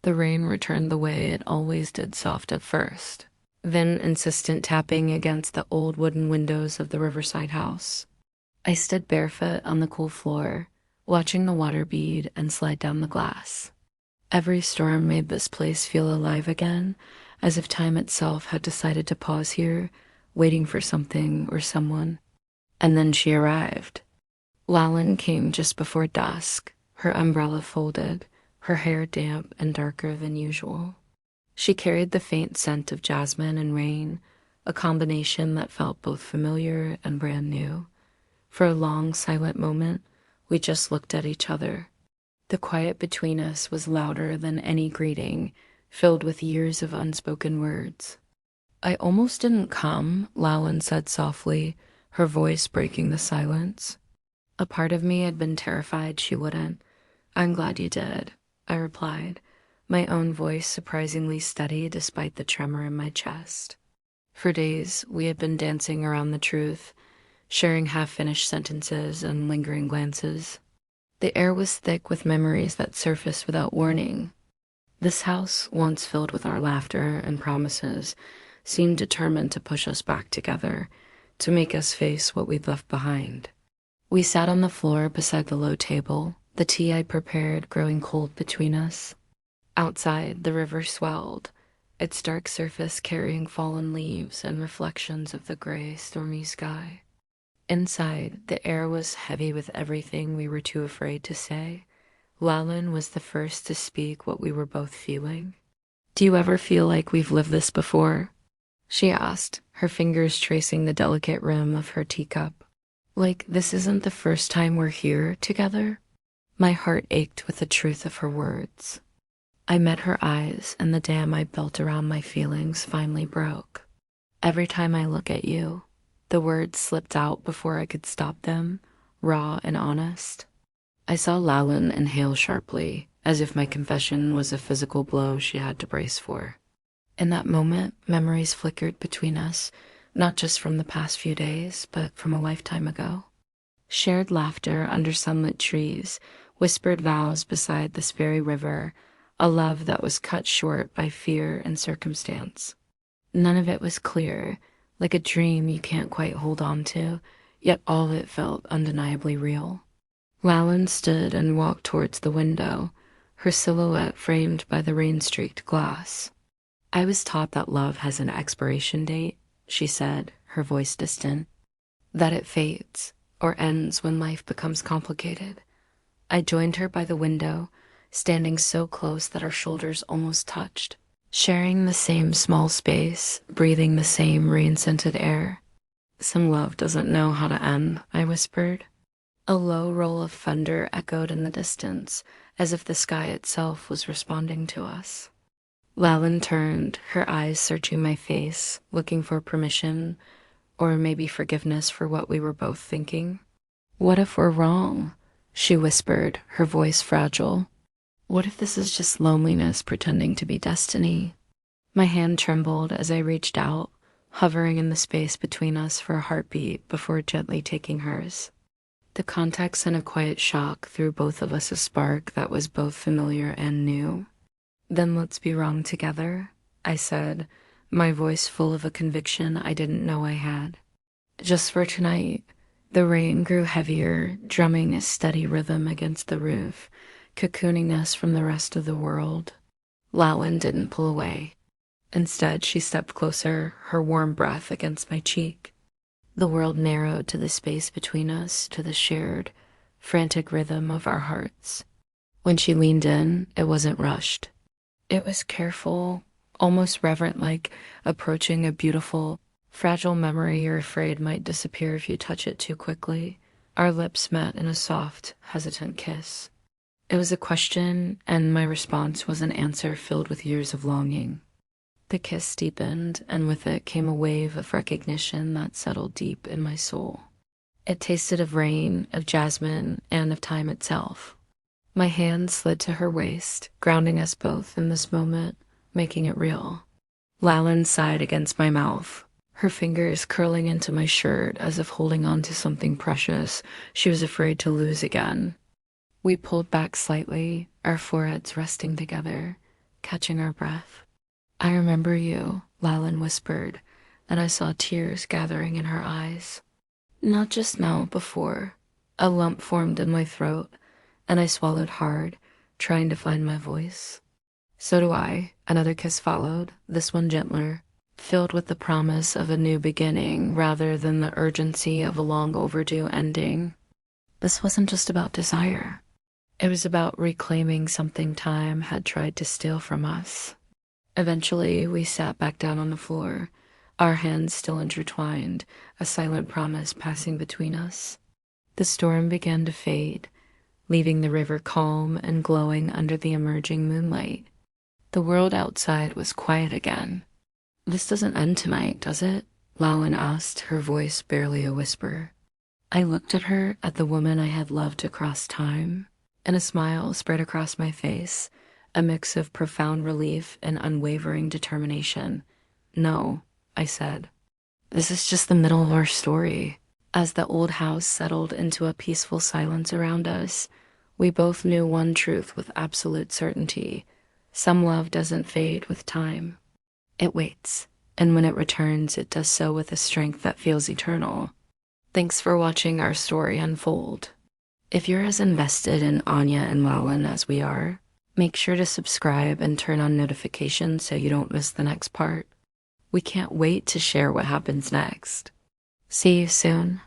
The rain returned the way it always did, soft at first, then insistent tapping against the old wooden windows of the riverside house. I stood barefoot on the cool floor, watching the water bead and slide down the glass. Every storm made this place feel alive again, as if time itself had decided to pause here, waiting for something or someone. And then she arrived. Lalin came just before dusk, her umbrella folded, her hair damp and darker than usual. She carried the faint scent of jasmine and rain, a combination that felt both familiar and brand new. For a long, silent moment, we just looked at each other. The quiet between us was louder than any greeting, filled with years of unspoken words. "I almost didn't come," Lalin said softly, her voice breaking the silence. A part of me had been terrified she wouldn't. "I'm glad you did," I replied, my own voice surprisingly steady despite the tremor in my chest. For days, we had been dancing around the truth, sharing half-finished sentences and lingering glances. The air was thick with memories that surfaced without warning. This house, once filled with our laughter and promises, seemed determined to push us back together, to make us face what we'd left behind. We sat on the floor beside the low table, the tea I'd prepared growing cold between us. Outside, the river swelled, its dark surface carrying fallen leaves and reflections of the gray, stormy sky. Inside, the air was heavy with everything we were too afraid to say. Lalin was the first to speak what we were both feeling. "Do you ever feel like we've lived this before?" she asked, her fingers tracing the delicate rim of her teacup. "Like this isn't the first time we're here together?" My heart ached with the truth of her words. I met her eyes, and the dam I built around my feelings finally broke. "Every time I look at you," the words slipped out before I could stop them, raw and honest. I saw Lalin inhale sharply, as if my confession was a physical blow she had to brace for. In that moment, memories flickered between us, not just from the past few days, but from a lifetime ago. Shared laughter under sunlit trees, whispered vows beside this very river, a love that was cut short by fear and circumstance. None of it was clear, like a dream you can't quite hold on to, yet all of it felt undeniably real. Lalin stood and walked towards the window, her silhouette framed by the rain-streaked glass. "I was taught that love has an expiration date," she said, her voice distant. "That it fades, or ends when life becomes complicated." I joined her by the window, standing so close that our shoulders almost touched, sharing the same small space, breathing the same rain-scented air. "Some love doesn't know how to end," I whispered. A low roll of thunder echoed in the distance, as if the sky itself was responding to us. Lalin turned, her eyes searching my face, looking for permission, or maybe forgiveness for what we were both thinking. "What if we're wrong?" she whispered, her voice fragile. "What if this is just loneliness pretending to be destiny?" My hand trembled as I reached out, hovering in the space between us for a heartbeat before gently taking hers. The contact sent a quiet shock through both of us, a spark that was both familiar and new. "Then let's be wrong together," I said, my voice full of a conviction I didn't know I had. "Just for tonight." The rain grew heavier, drumming a steady rhythm against the roof, cocooning us from the rest of the world. Lalin didn't pull away. Instead, she stepped closer, her warm breath against my cheek. The world narrowed to the space between us, to the shared, frantic rhythm of our hearts. When she leaned in, it wasn't rushed. It was careful, almost reverent, like approaching a beautiful, fragile memory you're afraid might disappear if you touch it too quickly. Our lips met in a soft, hesitant kiss. It was a question, and my response was an answer filled with years of longing. The kiss deepened, and with it came a wave of recognition that settled deep in my soul. It tasted of rain, of jasmine, and of time itself. My hand slid to her waist, grounding us both in this moment, making it real. Lalin sighed against my mouth, her fingers curling into my shirt as if holding on to something precious she was afraid to lose again. We pulled back slightly, our foreheads resting together, catching our breath. I remember you, Lalin whispered, and I saw tears gathering in her eyes. Not just now, before. A lump formed in my throat, and I swallowed hard, trying to find my voice. So do I. Another kiss followed, this one gentler, filled with the promise of a new beginning rather than the urgency of a long overdue ending. This wasn't just about desire. It was about reclaiming something time had tried to steal from us. Eventually, we sat back down on the floor, our hands still intertwined, a silent promise passing between us. The storm began to fade, leaving the river calm and glowing under the emerging moonlight. The world outside was quiet again. This doesn't end tonight, does it? Lalin asked, her voice barely a whisper. I looked at her, at the woman I had loved across time, and a smile spread across my face, a mix of profound relief and unwavering determination. No, I said. This is just the middle of our story. As the old house settled into a peaceful silence around us, we both knew one truth with absolute certainty. Some love doesn't fade with time. It waits, and when it returns, it does so with a strength that feels eternal. Thanks for watching our story unfold. If you're as invested in Anya and Lalin as we are, make sure to subscribe and turn on notifications so you don't miss the next part. We can't wait to share what happens next. See you soon.